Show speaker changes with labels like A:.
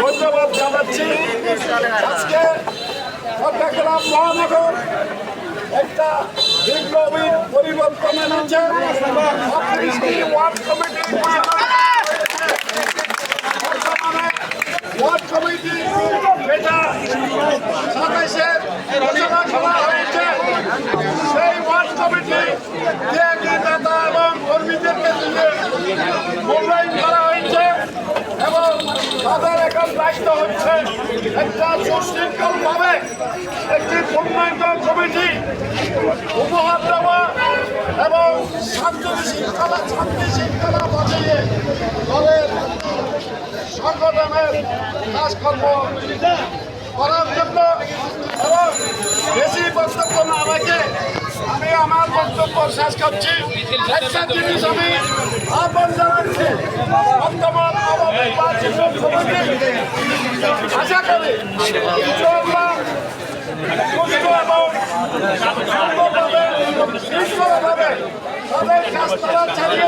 A: ধন্যবাদ জানাচ্ছি। আজকে চট্টগ্রাম মহানগর একটা বিপ্লবী পরিবর্তন এনেছে। ওয়ার্ড কমিটি ওয়ার্ড কমিটি যেটা 27-এ ঘোষণা করা হয়েছে, সেই ওয়ার্ড কমিটি নেতা এবং কর্মীদেরকে দিয়ে মূল্যায়ন করা হয়েছে এবং তাদের এখন দায়িত্ব হচ্ছে একটা সুশৃঙ্খলভাবে একটি পূর্ণাঙ্গ কমিটি উপহার দেওয়া এবং শান্তি শৃঙ্খলা বাঁচিয়ে দলের সংগঠনের কাজকর্ম করার জন্য এবং বেশি বক্তব্য না রেখে আমি আমার বক্তব্য শেষ করছি। একটা জিনিস আমি আহ্বান জানাচ্ছি, বর্তমান নবনির্বাচিত কমিটি আশা করি ইনশাআল্লাহ সুস্থ এবং সুন্দরভাবে শৃঙ্খলাভাবে তাদের কাজ তারা চালিয়ে